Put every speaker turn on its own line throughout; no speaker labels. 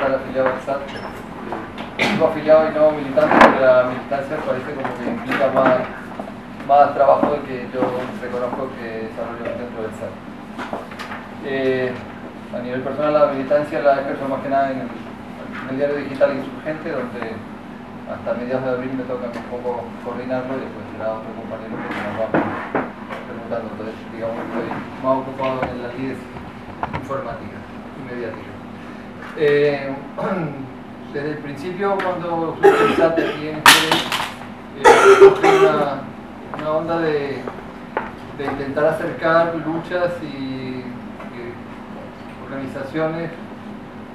estar afiliado al SAT. Sigo afiliado y no militante, pero la militancia parece como que implica más trabajo del que yo reconozco que desarrollo dentro del SAT. A nivel personal, la militancia la ejerzo más que nada en el diario digital Insurgente, donde hasta mediados de abril me toca un poco coordinarlo y después será otro compañero que nos va preguntando. Entonces, digamos que estoy más ocupado en las líderes informáticas y mediáticas. Desde el principio, cuando fui al SAT aquí en una onda de intentar acercar luchas y organizaciones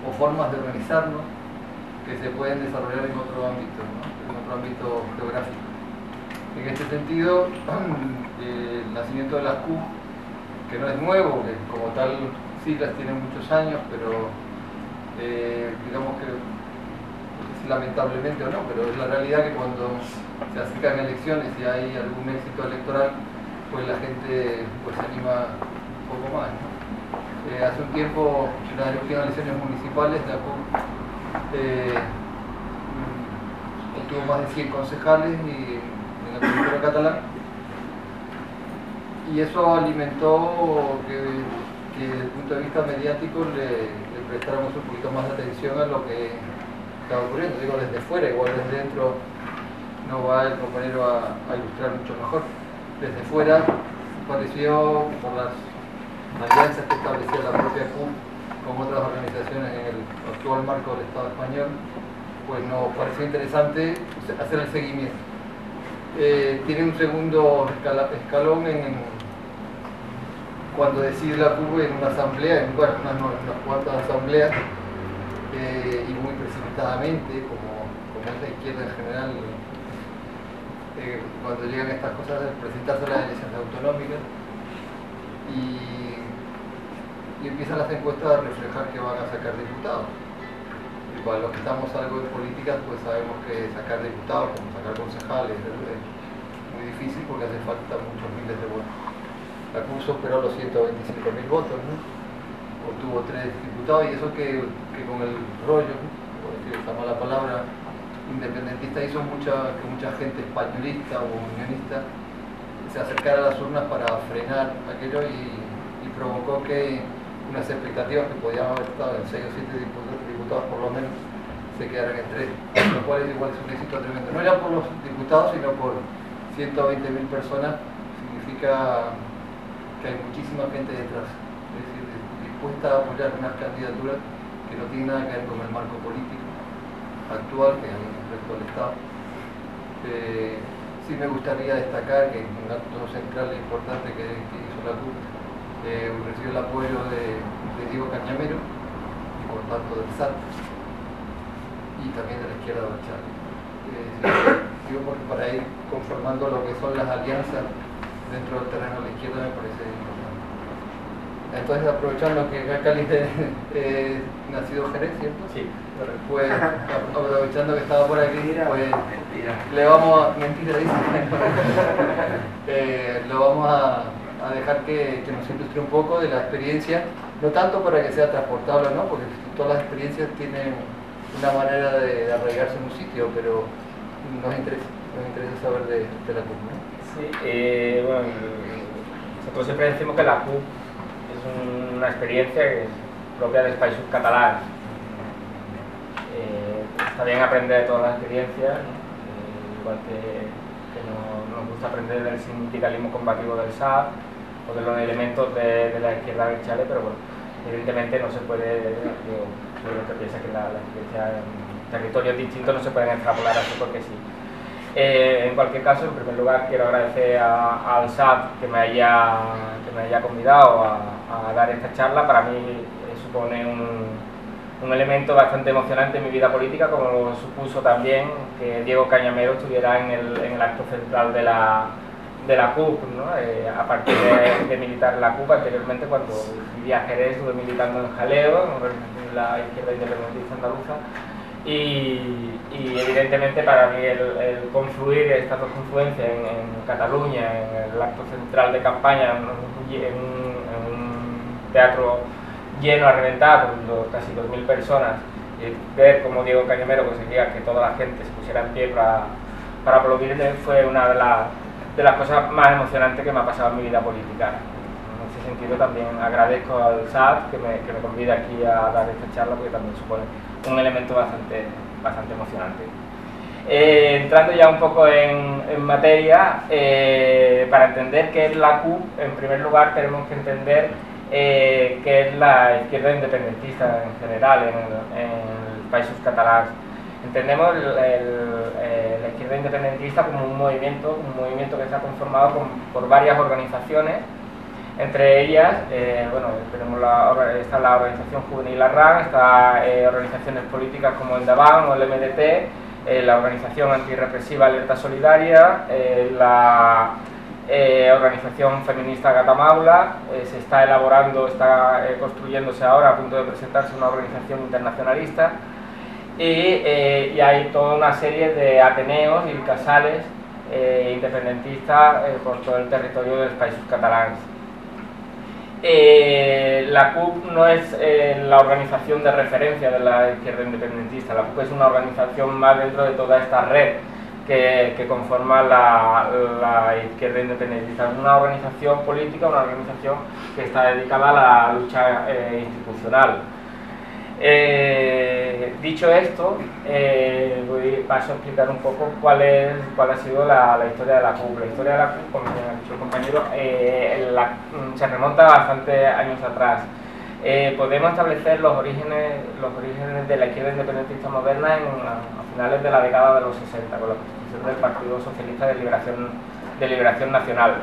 o formas de organizarnos que se pueden desarrollar en otro ámbito, ¿no? En otro ámbito geográfico. En este sentido, el nacimiento de las CUP, que no es nuevo, que como tal siglas tienen muchos años, pero digamos que, no sé si lamentablemente o no, pero es la realidad que cuando se acercan elecciones y hay algún éxito electoral, pues la gente pues, se anima un poco más, ¿no? Hace un tiempo, en las últimas elecciones municipales, la CUP obtuvo más de 100 concejales en el territorio catalán, y eso alimentó que desde el punto de vista mediático le prestáramos un poquito más de atención a lo que estaba ocurriendo. Digo, desde fuera, igual desde dentro no va el compañero a ilustrar mucho mejor. Desde fuera pareció, por las alianzas que establecía la propia CUP con otras organizaciones en el actual marco del Estado español, pues nos pareció interesante hacer el seguimiento. Tiene un segundo escalón cuando decide la CUP en una asamblea, en unas cuantas asambleas, y muy precipitadamente, como es la izquierda en general, cuando llegan estas cosas de presentarse a las elecciones autonómicas, y empiezan las encuestas a reflejar que van a sacar diputados. Y para los que estamos algo en políticas, pues sabemos que sacar diputados, como sacar concejales, es muy difícil porque hace falta muchos miles de votos. La CUP superó los 125.000 votos, ¿no? Obtuvo 3 diputados, y eso que con el rollo, ¿no? Por decir esta mala palabra, independentista, hizo que mucha gente españolista o unionista se acercara a las urnas para frenar aquello y provocó que unas expectativas que podían haber estado en 6 o 7 diputados por lo menos se quedaran en 3, lo cual igual es un éxito tremendo. No ya por los diputados, sino por 120.000 personas, significa que hay muchísima gente detrás, es decir, dispuesta a apoyar unas candidaturas que no tienen nada que ver con el marco político actual que hay en el resto del Estado. Sí me gustaría destacar que un acto central e importante que hizo la CUP recibió el apoyo de Diego Cañamero y por tanto del SAT y también de la izquierda de Bachar. Digo porque para ir conformando lo que son las alianzas dentro del terreno de la izquierda me parece importante. Entonces, aprovechando que Cali nacido Jerez, ¿cierto?
Sí.
Pues aprovechando que estaba por aquí, pues le vamos a... Mentira, dice. Lo vamos a dejar que nos ilustre un poco de la experiencia, no tanto para que sea transportable o no, porque todas las experiencias tienen una manera de arraigarse en un sitio, pero nos interesa saber de la CUP, ¿no?
Sí, bueno, nosotros siempre decimos que la CUP es una experiencia que es propia del país catalán. Está bien aprender de todas las experiencias, ¿no? Igual que nos gusta aprender del sindicalismo combativo del SAT o de los elementos de la izquierda del Chale, pero bueno, evidentemente no se puede, yo soy lo que piensa que la experiencia en territorios distintos no se pueden extrapolar así porque sí. En cualquier caso, en primer lugar quiero agradecer al SAT que me haya convidado a dar esta charla. Para mí supone un elemento bastante emocionante en mi vida política, como lo supuso también que Diego Cañamero estuviera en el acto central de la CUP, ¿no? A partir de militar en la CUP, anteriormente cuando vivía a Jerez estuve militando en Jaleo, en la izquierda independentista andaluza, y evidentemente para mí el confluir estas dos confluencias en Cataluña, en el acto central de campaña, en un teatro lleno a reventar, con casi 2.000 personas, ver cómo Diego Cañamero conseguía que toda la gente se pusiera en pie para aplaudirle fue una de las cosas más emocionantes que me ha pasado en mi vida política. En ese sentido también agradezco al SAT que me convida aquí a dar esta charla, porque también supone un elemento bastante emocionante. Entrando ya un poco en materia, para entender qué es la CUP, en primer lugar tenemos que entender qué es la izquierda independentista en general en el Països Catalans. Entendemos la izquierda independentista como un movimiento que está conformado por varias organizaciones. Entre ellas, bueno, está la organización juvenil Arran, está organizaciones políticas como el Endavant o el MDT, la organización antirrepresiva Alerta Solidaria, la organización feminista Gatamaula, se está construyéndose ahora, a punto de presentarse una organización internacionalista, y hay toda una serie de ateneos y casales independentistas por todo el territorio de los Països Catalans. La CUP no es la organización de referencia de la izquierda independentista, la CUP es una organización más dentro de toda esta red que conforma la izquierda independentista. Es una organización política, una organización que está dedicada a la lucha institucional. Dicho esto, paso a explicar un poco cuál ha sido la historia de la CUP. La historia de la CUP, como ya ha dicho el compañero, se remonta bastante años atrás. Podemos establecer los orígenes de la izquierda independentista moderna a finales de la década de los 60, con la constitución del Partido Socialista de Liberación Nacional.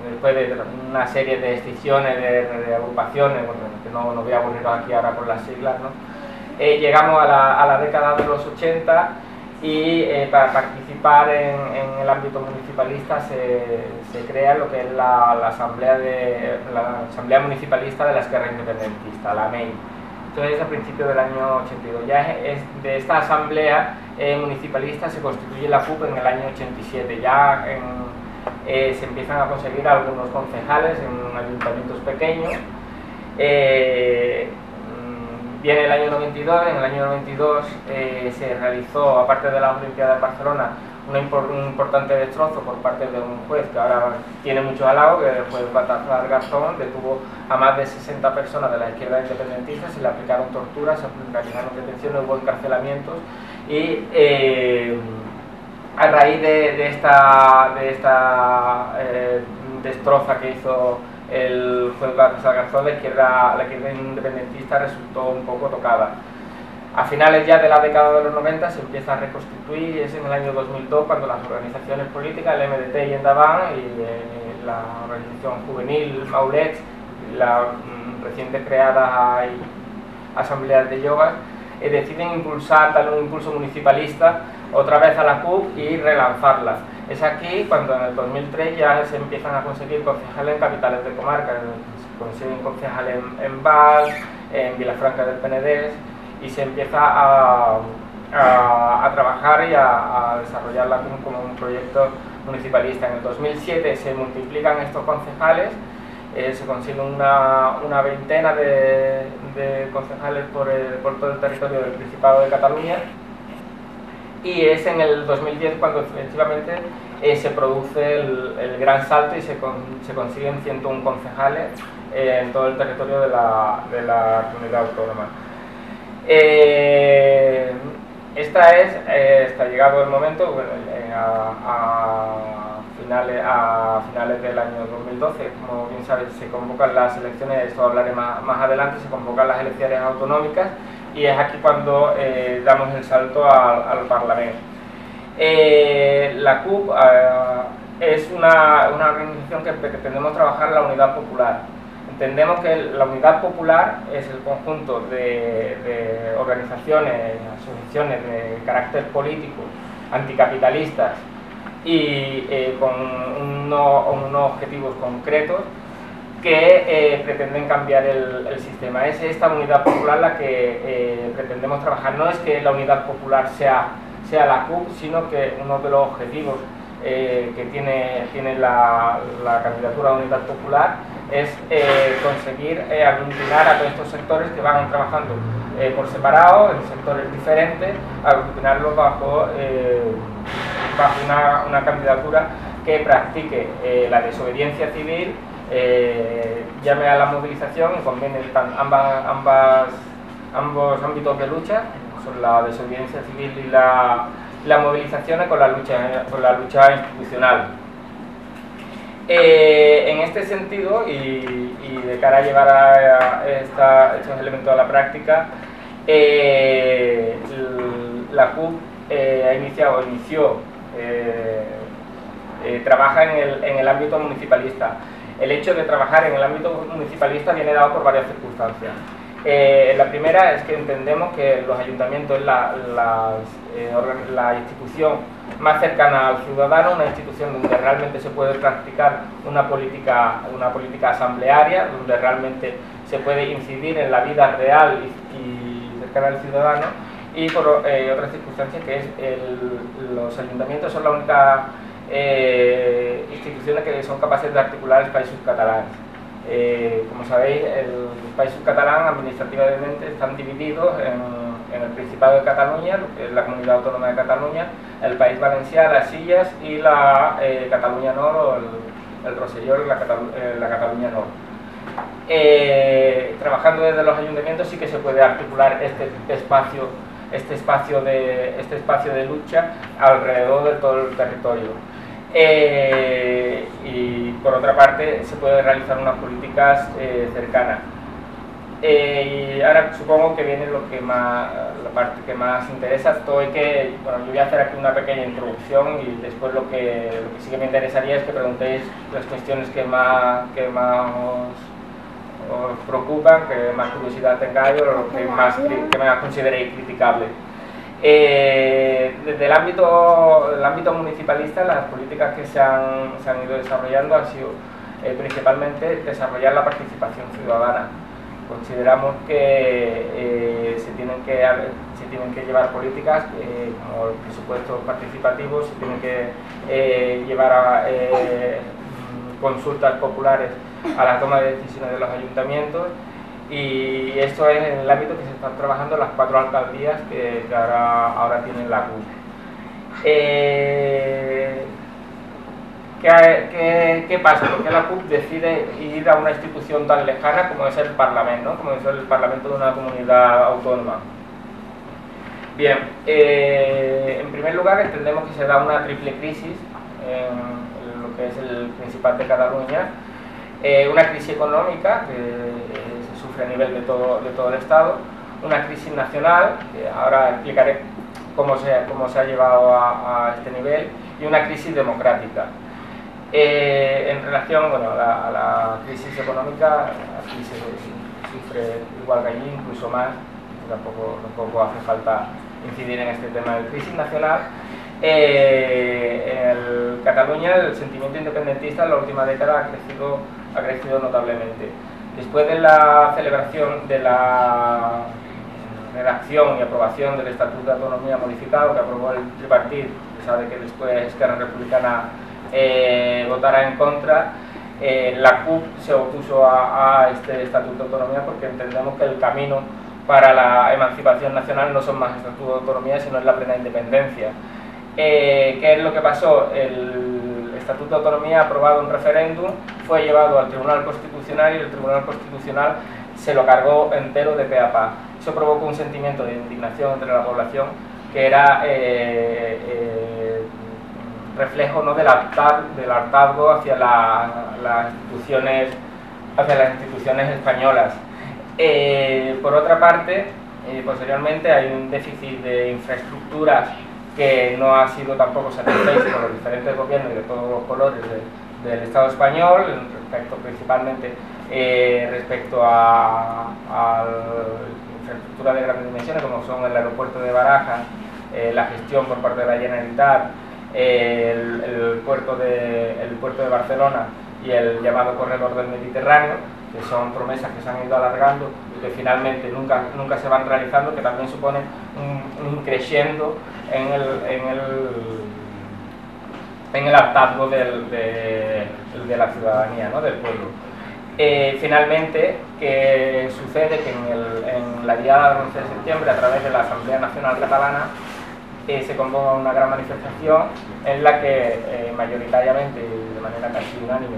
Después de una serie de extinciones, de agrupaciones, bueno, que no voy a aburrir aquí ahora con las siglas, ¿no? Llegamos a la década de los 80 y para participar en el ámbito municipalista se crea lo que es la Asamblea Municipalista de la Esquerra Independentista, la AMEI. Entonces, a principios del año 82. Ya de esta Asamblea Municipalista se constituye la CUP en el año 87. Ya se empiezan a conseguir algunos concejales en ayuntamientos pequeños. Viene el año 92, en el año 92 se realizó, aparte de las Olimpiadas de Barcelona, un importante destrozo por parte de un juez que ahora tiene mucho halago, que es el juez Baltasar Garzón. Detuvo a más de 60 personas de la izquierda independentista, se le aplicaron torturas, se realizaron detenciones, hubo encarcelamientos, y a raíz de esta destroza que hizo el juez Baltasar Garzón, la izquierda independentista resultó un poco tocada. A finales ya de la década de los 90 se empieza a reconstituir, y es en el año 2002 cuando las organizaciones políticas, el MDT y Endavant, y la organización juvenil Maulets, la reciente creada Asambleas de Yoga, deciden darle un impulso municipalista otra vez a la CUP y relanzarla. Es aquí cuando en el 2003 ya se empiezan a conseguir concejales en capitales de comarca, se consiguen concejales en Val, en Vilafranca del Penedès, y se empieza a trabajar y a desarrollar la CUP como un proyecto municipalista. En el 2007 se multiplican estos concejales, se consigue una veintena de concejales por todo el territorio del Principado de Cataluña, y es en el 2010 cuando efectivamente se produce el gran salto y se consiguen 101 concejales en todo el territorio de la comunidad autónoma. Está llegado el momento, bueno, a finales del año 2012, como bien sabes, se convocan las elecciones, de esto hablaré más adelante, se convocan las elecciones autonómicas, y es aquí cuando damos el salto al Parlamento. La CUP es una organización que pretendemos trabajar la unidad popular. Entendemos que la unidad popular es el conjunto de organizaciones, asociaciones de carácter político, anticapitalistas y con unos objetivos concretos que pretenden cambiar el sistema. Es esta unidad popular la que pretendemos trabajar. No es que la unidad popular sea la CUP, sino que uno de los objetivos que tiene la candidatura de Unidad Popular es conseguir aglutinar a todos estos sectores que van trabajando por separado, en sectores diferentes, aglutinarlos bajo una candidatura que practique la desobediencia civil, llame a la movilización y combine ambos ámbitos de lucha, son la desobediencia civil y la movilización con la lucha institucional. En este sentido, y de cara a llevar estos elementos a la práctica, la CUP trabaja en el ámbito municipalista. El hecho de trabajar en el ámbito municipalista viene dado por varias circunstancias. La primera es que entendemos que los ayuntamientos es la institución más cercana al ciudadano, una institución donde realmente se puede practicar una política asamblearia, donde realmente se puede incidir en la vida real y cercana al ciudadano, y por otras circunstancias que es los ayuntamientos son la única instituciones que son capaces de articular el País Catalán. Como sabéis, el País Catalán administrativamente están divididos en el Principado de Cataluña, lo que es la Comunidad Autónoma de Cataluña, el País Valencià, las Illes y la Cataluña Nord, o el Rosselló y la Cataluña Nord. Trabajando desde los ayuntamientos sí que se puede articular este espacio de lucha alrededor de todo el territorio. Y por otra parte se puede realizar unas políticas cercanas. Y ahora supongo que viene la parte que más interesa. Yo voy a hacer aquí una pequeña introducción y después lo que sí que me interesaría es que preguntéis las cuestiones que más os preocupan, que más curiosidad tengáis o lo que más consideréis criticable. Desde el ámbito municipalista, las políticas que se han ido desarrollando han sido principalmente desarrollar la participación ciudadana. Consideramos que se tienen que llevar políticas como el presupuesto participativo, se tienen que llevar a consultas populares a la toma de decisiones de los ayuntamientos. Y esto es en el ámbito que se están trabajando las 4 alcaldías que ahora tienen la CUP. ¿Qué pasa? ¿Por qué la CUP decide ir a una institución tan lejana como es el Parlamento, ¿no? Como es el Parlamento de una comunidad autónoma? Bien, en primer lugar entendemos que se da una triple crisis en lo que es el Principat de Cataluña. Una crisis económica que se sufre a nivel de todo el Estado, una crisis nacional, que ahora explicaré cómo se ha llevado a este nivel, y una crisis democrática. En relación a la crisis económica, aquí se sufre igual que allí, incluso más, tampoco hace falta incidir en este tema de crisis nacional. En Cataluña el sentimiento independentista en la última década ha crecido notablemente. Después de la celebración de la redacción y aprobación del Estatuto de Autonomía modificado que aprobó el tripartit, se sabe que después Esquerra Republicana votará en contra, la CUP se opuso a este Estatuto de Autonomía porque entendemos que el camino para la emancipación nacional no son más estatutos de autonomía, sino es la plena independencia. ¿Qué es lo que pasó? El Estatuto de Autonomía aprobado en referéndum fue llevado al Tribunal Constitucional y el Tribunal Constitucional se lo cargó entero de pe a pa. Eso provocó un sentimiento de indignación entre la población que era reflejo, ¿no?, del hartazgo hacia las instituciones españolas. Por otra parte, posteriormente hay un déficit de infraestructuras que no ha sido tampoco satisfecho por los diferentes gobiernos de todos los colores del Estado español, principalmente respecto a infraestructuras de grandes dimensiones como son el aeropuerto de Barajas, la gestión por parte de la Generalitat, el puerto de Barcelona y el llamado corredor del Mediterráneo, que son promesas que se han ido alargando y que finalmente nunca se van realizando, que también suponen un crescendo en en el hartazgo de la ciudadanía, ¿no? Del pueblo. Finalmente, ¿qué sucede? Que en la diada del 11 de septiembre, a través de la Asamblea Nacional Catalana, se convoca una gran manifestación en la que mayoritariamente, de manera casi unánime,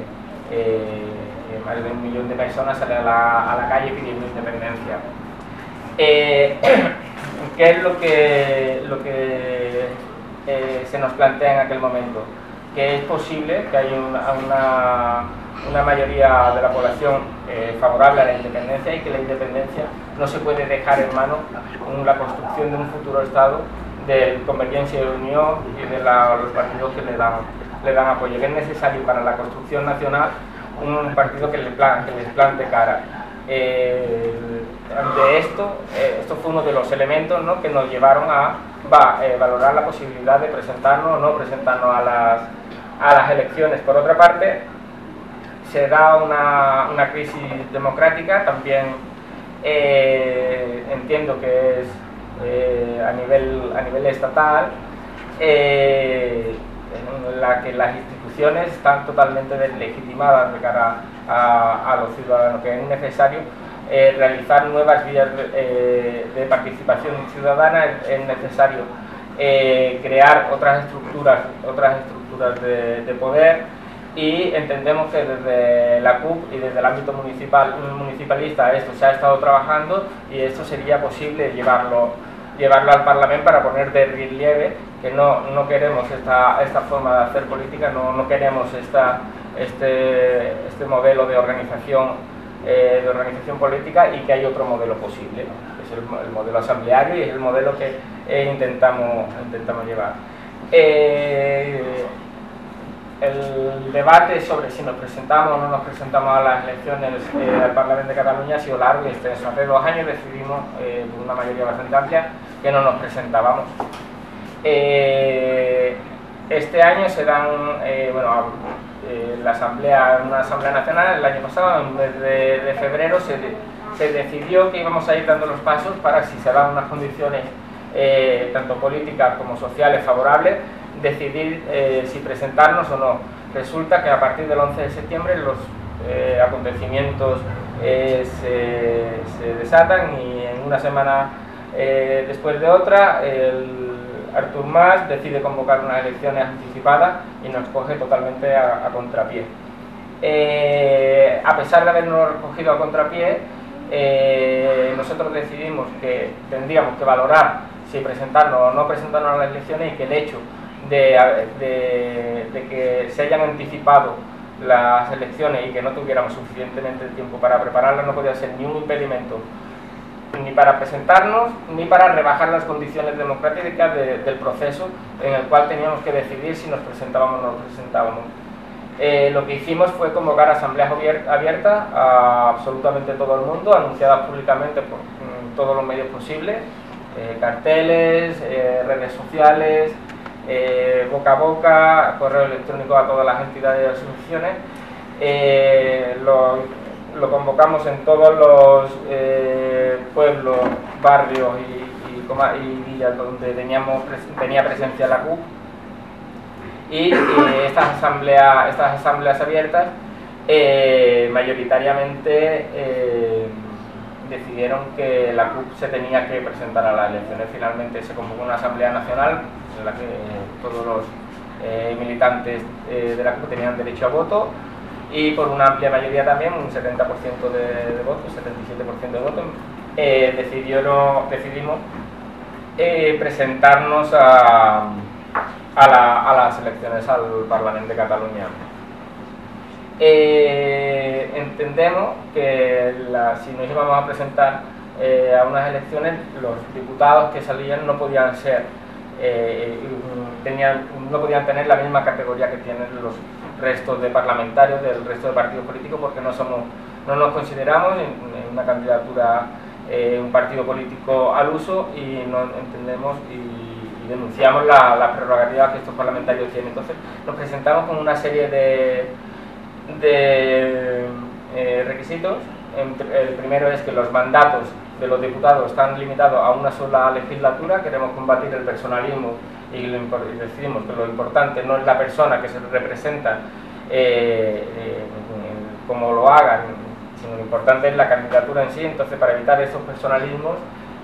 más de 1 millón de personas salen a la calle pidiendo independencia. ¿Qué es lo que se nos plantea en aquel momento? Que es posible que haya una mayoría de la población favorable a la independencia, y que la independencia no se puede dejar en manos la construcción de un futuro Estado de Convergencia y Unión y de los partidos que le dan apoyo, que es necesario para la construcción nacional un partido que les plante cara. Ante esto fue uno de los elementos, ¿no?, que nos llevaron a valorar la posibilidad de presentarnos o no presentarnos a las elecciones. Por otra parte, se da una crisis democrática, también entiendo que es a nivel estatal, en la que las instituciones están totalmente deslegitimadas de cara a los ciudadanos, que es necesario realizar nuevas vías de participación ciudadana, es necesario crear otras estructuras de poder, y entendemos que desde la CUP y desde el ámbito municipalista esto se ha estado trabajando, y esto sería posible llevarlo al Parlamento para poner de relieve que no queremos esta forma de hacer política, no queremos este modelo de organización política, y que hay otro modelo posible, ¿no?, que es el modelo asambleario, y es el modelo que intentamos llevar. El debate sobre si nos presentamos o no nos presentamos a las elecciones al Parlamento de Cataluña ha sido largo y extenso. Hace 2 años decidimos, por una mayoría bastante amplia, que no nos presentábamos. Este año se dan, una asamblea nacional. El año pasado, en el mes de febrero, se decidió que íbamos a ir dando los pasos para, si se dan unas condiciones tanto políticas como sociales favorables, decidir si presentarnos o no. Resulta que a partir del 11 de septiembre los acontecimientos se desatan, y en una semana después de otra, Artur Mas decide convocar unas elecciones anticipadas y nos coge totalmente a contrapié. A pesar de habernos cogido a contrapié, nosotros decidimos que tendríamos que valorar si presentarnos o no presentarnos a las elecciones, y que el hecho de que se hayan anticipado las elecciones y que no tuviéramos suficientemente tiempo para prepararlas no podía ser ni un impedimento ni para presentarnos ni para rebajar las condiciones democráticas del proceso en el cual teníamos que decidir si nos presentábamos o no nos presentábamos. Lo que hicimos fue convocar asambleas abiertas a absolutamente todo el mundo, anunciadas públicamente por todos los medios posibles, carteles, redes sociales, boca a boca, correo electrónico a todas las entidades y asociaciones. Lo convocamos en todos los pueblos, barrios y villas donde tenía presencia la CUP, y estas asambleas abiertas mayoritariamente decidieron que la CUP se tenía que presentar a las elecciones. Finalmente se convocó una asamblea nacional en la que todos los militantes de la CUP tenían derecho a voto, y por una amplia mayoría también, un 70% de votos, 77% de votos, decidimos presentarnos a las elecciones al Parlamento de Cataluña. Entendemos que si nos íbamos a presentar a unas elecciones, los diputados que salían no podían tener la misma categoría que tienen los restos de parlamentarios del resto de partidos políticos, porque no nos consideramos en una candidatura un partido político al uso, y no entendemos y denunciamos las prerrogativas que estos parlamentarios tienen. Entonces nos presentamos con una serie de requisitos. El primero es que los mandatos de los diputados están limitados a una sola legislatura. Queremos combatir el personalismo y decidimos que lo importante no es la persona que se representa como lo hagan, sino lo importante es la candidatura en sí. Entonces, para evitar esos personalismos,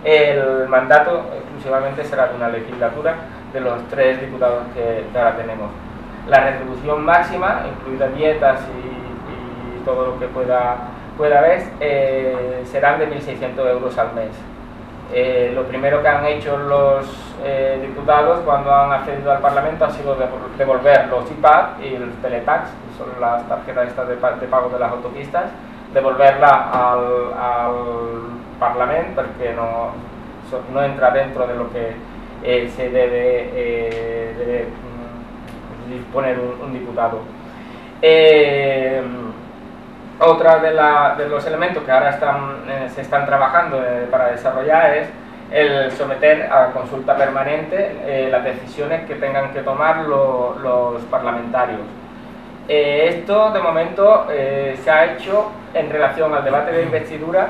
el mandato exclusivamente será de una legislatura de los 3 diputados que ahora tenemos. La retribución máxima, incluida dietas y todo lo que pueda haber, serán de 1.600 euros al mes. Lo primero que han hecho los diputados cuando han accedido al Parlamento ha sido devolver los IPAD y el Teletax, que son las tarjetas estas de pago de las autopistas, devolverla al Parlamento, porque no entra dentro de lo que se debe disponer un diputado. Otra de los elementos que ahora se están trabajando para desarrollar es el someter a consulta permanente las decisiones que tengan que tomar los parlamentarios. Esto de momento se ha hecho en relación al debate de investidura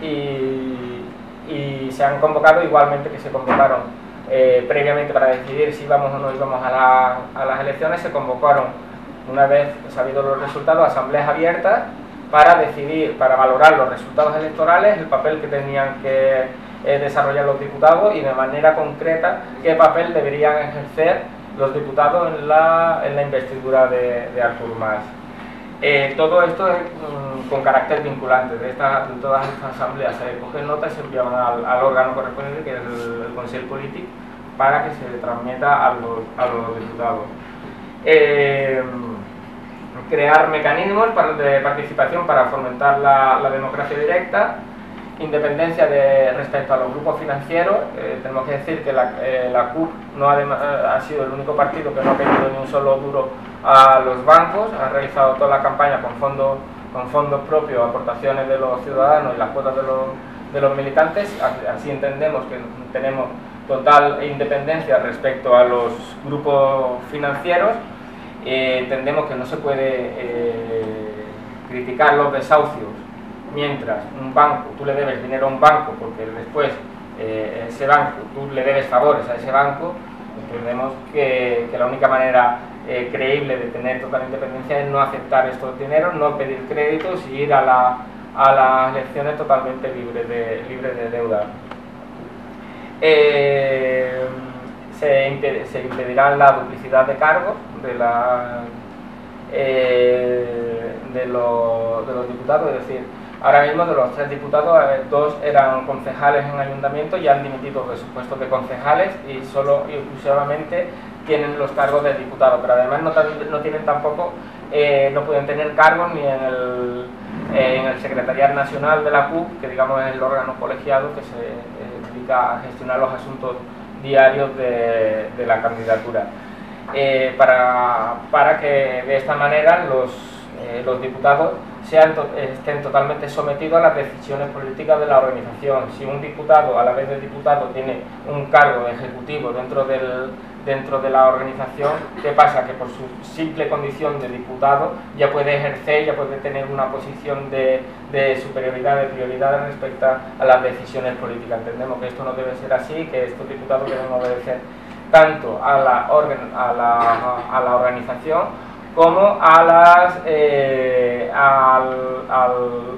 y se han convocado igualmente que se convocaron previamente para decidir si íbamos o no íbamos a las elecciones. Se convocaron, una vez sabidos los resultados, asambleas abiertas para decidir, para valorar los resultados electorales, el papel que tenían que desarrollar los diputados y de manera concreta qué papel deberían ejercer los diputados en la investidura de Artur Mas. Todo esto es con carácter vinculante. De todas estas asambleas se cogen notas y se envían al órgano correspondiente, que es el Consell Polític, para que se transmita a los diputados. Crear mecanismos de participación para fomentar la democracia directa, independencia respecto a los grupos financieros. Tenemos que decir que la CUP no ha sido el único partido que no ha pedido ni un solo duro a los bancos, ha realizado toda la campaña con fondos propios, aportaciones de los ciudadanos y las cuotas de los militantes. Así entendemos que tenemos total independencia respecto a los grupos financieros. Entendemos que no se puede criticar los desahucios mientras un banco, tú le debes dinero a un banco porque después ese banco, tú le debes favores a ese banco. Entendemos que la única manera creíble de tener total independencia es no aceptar estos dineros, no pedir créditos y ir a las elecciones totalmente libre de deuda. Se impedirá la duplicidad de cargos de los diputados, es decir, ahora mismo de los 3 diputados, 2 eran concejales en ayuntamiento y han dimitido de sus puestos de concejales y solo y exclusivamente tienen los cargos de diputado, pero además no tienen tampoco, no pueden tener cargos ni en el Secretariado Nacional de la CUP, que digamos es el órgano colegiado que se dedica a gestionar los asuntos diarios de la candidatura, para que de esta manera los diputados estén totalmente sometidos a las decisiones políticas de la organización. Si un diputado, a la vez de diputado, tiene un cargo ejecutivo dentro de la organización, ¿qué pasa? Que por su simple condición de diputado ya puede ejercer, ya puede tener una posición de superioridad, de prioridad respecto a las decisiones políticas. Entendemos que esto no debe ser así, que estos diputados deben obedecer tanto a la organización como al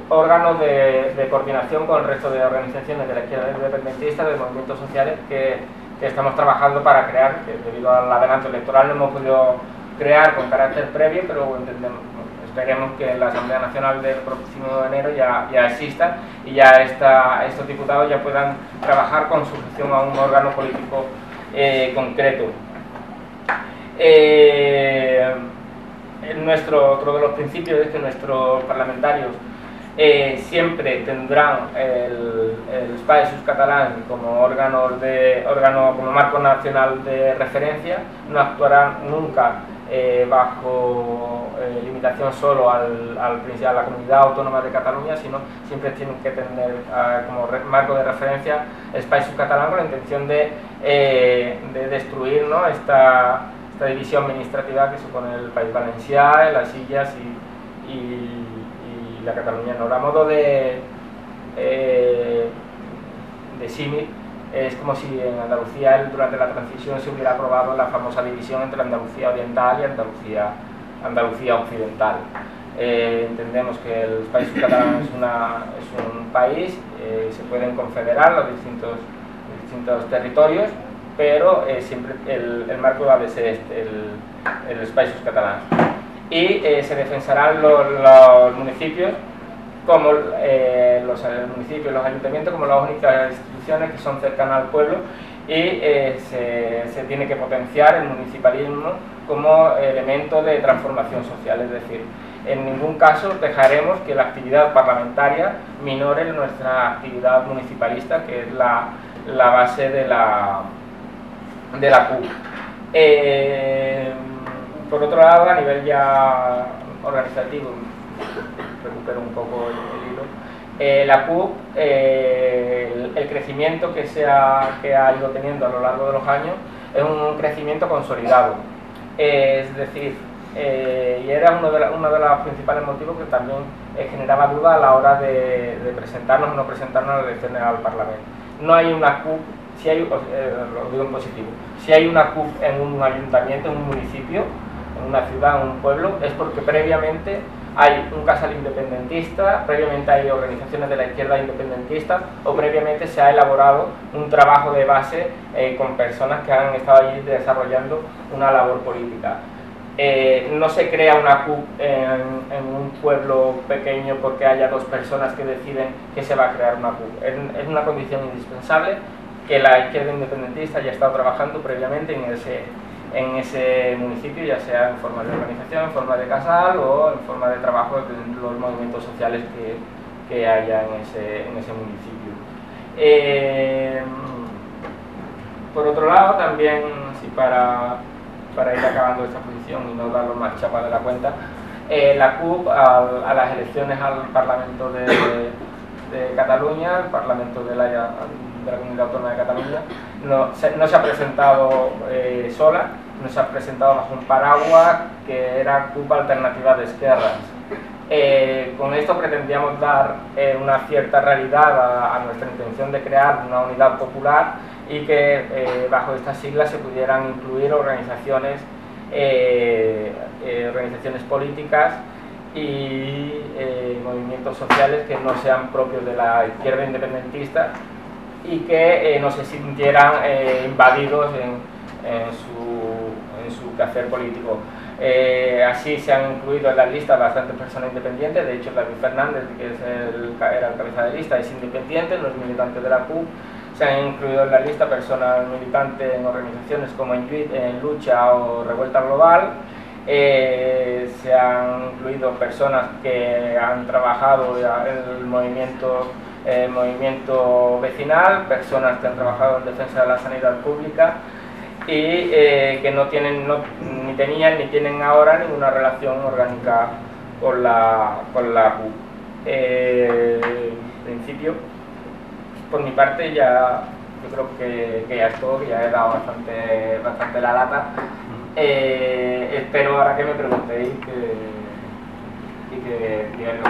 órgano de coordinación con el resto de organizaciones de la izquierda independentista, de movimientos sociales que estamos trabajando para crear, que debido al adelanto electoral no hemos podido crear con carácter previo, pero esperemos que en la Asamblea Nacional del próximo enero ya exista y ya estos diputados ya puedan trabajar con sujeción a un órgano político concreto. Otro de los principios es que nuestros parlamentarios siempre tendrán el Espai Sotscatalans como como marco nacional de referencia, no actuarán nunca bajo limitación solo a la comunidad autónoma de Cataluña, sino siempre tienen que tener como marco de referencia el Espai Sotscatalans, con la intención de destruir, ¿no?, esta división administrativa que supone el País Valencià, las Illes y la Cataluña. A modo de símil, Es como si en Andalucía durante la transición se hubiera aprobado la famosa división entre Andalucía Oriental y Andalucía Occidental. Entendemos que el País Catalán es un país, se pueden confederar los distintos territorios, pero siempre el marco va a ser el Països Catalans. Y se defensarán los municipios como los municipios, los ayuntamientos como las únicas instituciones que son cercanas al pueblo, y se tiene que potenciar el municipalismo como elemento de transformación social, es decir, en ningún caso dejaremos que la actividad parlamentaria minore nuestra actividad municipalista, que es la base de la CUP. Por otro lado, a nivel ya organizativo, recupero un poco el hilo, la CUP, el crecimiento que ha ido teniendo a lo largo de los años es un crecimiento consolidado, es decir, y era uno de los principales motivos que también generaba duda a la hora de presentarnos o no presentarnos a las elecciones al Parlamento. No hay una CUP, si hay, lo digo en positivo, si hay una CUP en un ayuntamiento, en un municipio, en una ciudad, en un pueblo, es porque previamente hay un casal independentista, previamente hay organizaciones de la izquierda independentistas, o previamente se ha elaborado un trabajo de base con personas que han estado allí desarrollando una labor política. No se crea una CUP en un pueblo pequeño porque haya dos personas que deciden que se va a crear una CUP. Es una condición indispensable que la izquierda independentista haya estado trabajando previamente en ese municipio, ya sea en forma de organización, en forma de casal o en forma de trabajo de los movimientos sociales que haya en ese municipio. Por otro lado, también, sí, para ir acabando esta posición y no darlo más chapa de la cuenta, la CUP a las elecciones al Parlamento de Cataluña, el Parlamento de la Comunidad Autónoma de Cataluña, no se ha presentado sola, no se ha presentado bajo un paraguas que era CUP Alternativa de Esquerras. Con esto pretendíamos dar una cierta realidad a nuestra intención de crear una unidad popular y que bajo estas siglas se pudieran incluir organizaciones políticas y movimientos sociales que no sean propios de la izquierda independentista y que no se sintieran invadidos en su quehacer político. Así se han incluido en las listas bastantes personas independientes. De hecho, David Fernández, que era el cabeza de lista, es independiente, no es militante de la CUP. Se han incluido en la lista personas militantes en organizaciones como en Lucha o Revuelta Global. Se han incluido personas que han trabajado en el movimiento vecinal, personas que han trabajado en defensa de la sanidad pública y que no tienen, ni tenían ni tienen ahora ninguna relación orgánica con la CUP. En principio, por mi parte, yo creo que ya es todo, que ya he dado bastante la lata. Espero ahora que me preguntéis y que digáis lo que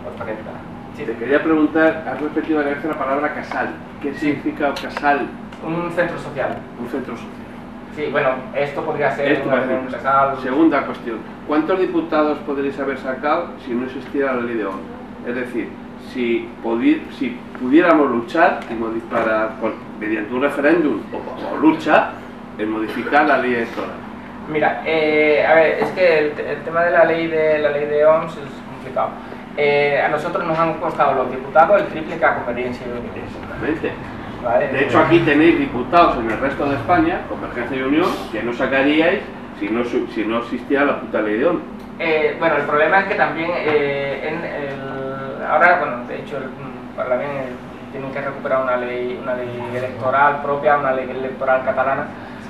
os parezca.
Sí. Te quería preguntar, has repetido varias veces la palabra casal. ¿Qué significa casal?
Un centro social.
Un centro social.
Sí, bueno, esto podría ser un casal.
Segunda cuestión, ¿cuántos diputados podréis haber sacado si no existiera la ley de OMS? Es decir, si pudiéramos luchar mediante un referéndum o lucha en modificar la ley electoral.
Mira, a ver, es que el tema de la ley de OMS es complicado. A nosotros nos han costado los diputados el triple que a Convergencia y Unión.
Exactamente.
¿Vale?
De hecho, aquí tenéis diputados en el resto de España, Convergencia y Unión, que no sacaríais si no existiera la puta ley de OMS.
Bueno, el problema es que también ahora, bueno, de hecho, el Parlamento tiene que recuperar una ley electoral propia, una ley electoral catalana,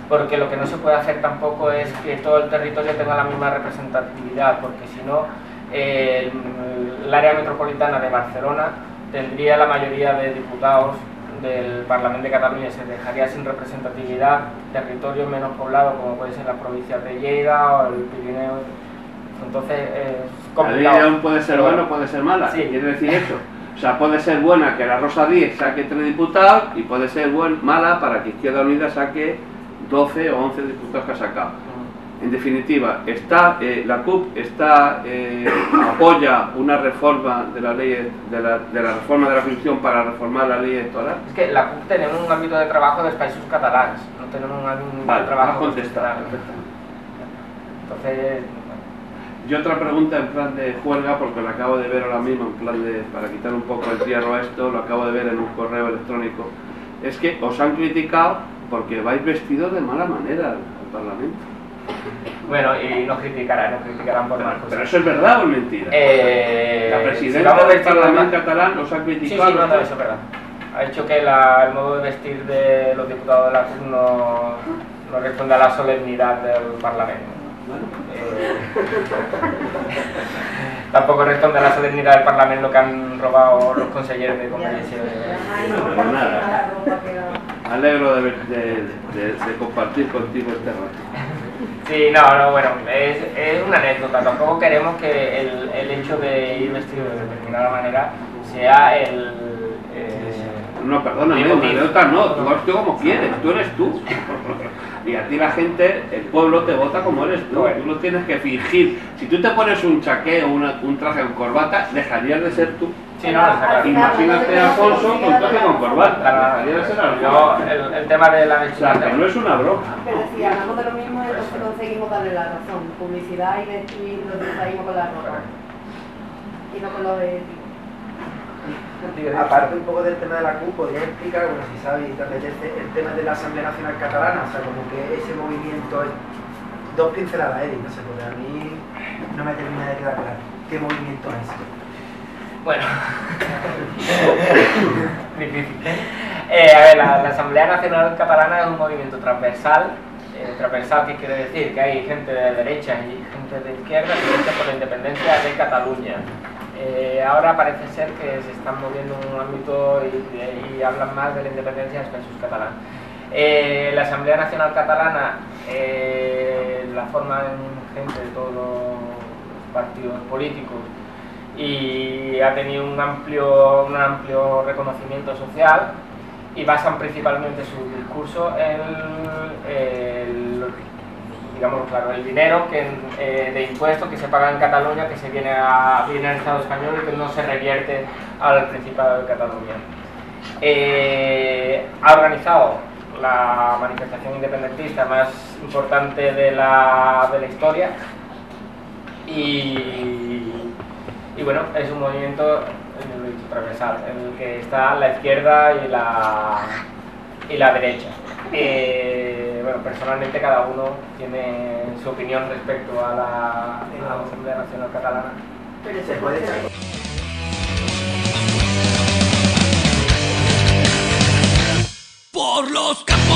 porque lo que no se puede hacer tampoco es que todo el territorio tenga la misma representatividad, porque si no, el área metropolitana de Barcelona tendría la mayoría de diputados del Parlamento de Cataluña, se dejaría sin representatividad territorios menos poblados como puede ser las provincias de Lleida o el Pirineo. Entonces es complicado.
La ley puede ser buena o puede ser mala.
Sí.
¿Quiere decir eso? O sea, puede ser buena que la Rosa Díez saque 3 diputados y puede ser mala para que Izquierda Unida saque 12 o 11 diputados que ha sacado. En definitiva, la CUP apoya una reforma de la ley de la reforma de la Constitución para reformar la ley electoral.
Es que la CUP tenemos un ámbito de trabajo de países catalans, no tenemos un ámbito de trabajo
contestar.
Entonces,
Y otra pregunta en plan de juerga, porque lo acabo de ver ahora mismo, en plan de, para quitar un poco el hierro a esto, lo acabo de ver en un correo electrónico, es que os han criticado porque vais vestidos de mala manera al Parlamento.
bueno, y nos criticarán por más cosas.
¿Pero eso es verdad o es mentira? La presidenta del Parlamento catalán os ha criticado.
Sí, no, eso es verdad. Ha dicho que el modo de vestir de los diputados de la CUP no responde a la solemnidad del Parlamento. Tampoco responde a la solemnidad del Parlamento que han robado los consejeros de Convergencia.
Pues nada, me alegro de compartir contigo este rato.
Sí, no, bueno, es una anécdota. Tampoco queremos que el hecho de ir vestido de determinada manera sea
no, perdóname, una anécdota no, tú vas tú como quieres, tú eres tú. Y a ti la gente, el pueblo te vota como eres tú, tú no tienes que fingir. Si tú te pones un chaqué o un traje con corbata, dejarías de ser tú.
Sí, no, claro.
Imagínate a Alfonso con traje con corbata, dejaría de ser Alfonso.
El tema de la vestimenta.
O sea, que no es una broma.
Pero si hablamos de lo mismo, entonces conseguimos darle la razón. Publicidad y vestir lo traímos con la ropa. Y no con lo de...
Aparte un poco del tema de la CUP, podría explicar, bueno, si sabes y te apetece, el tema de la Asamblea Nacional Catalana, o sea, como que ese movimiento es dos pinceladas, Edith, no sé, porque a mí no me termina de quedar claro qué movimiento es.
Bueno, difícil. A ver, la Asamblea Nacional Catalana es un movimiento transversal. Transversal, ¿qué quiere decir? Que hay gente de derecha y gente de izquierda que lucha por la independencia de Cataluña. Ahora parece ser que se están moviendo en un ámbito y hablan más de la independencia de países catalanes. La Asamblea Nacional Catalana la forman gente de todos los partidos políticos y ha tenido un amplio reconocimiento social y basan principalmente su discurso en digamos, claro, el dinero de impuestos que se paga en Cataluña, que se viene al Estado español y que no se revierte al Principado de Cataluña. Ha organizado la manifestación independentista más importante de la historia y bueno, es un movimiento, lo he dicho, transversal, en el que está la izquierda y la derecha. Bueno, personalmente cada uno tiene su opinión respecto a la Asamblea Nacional Catalana.
Pero se puede
por los campos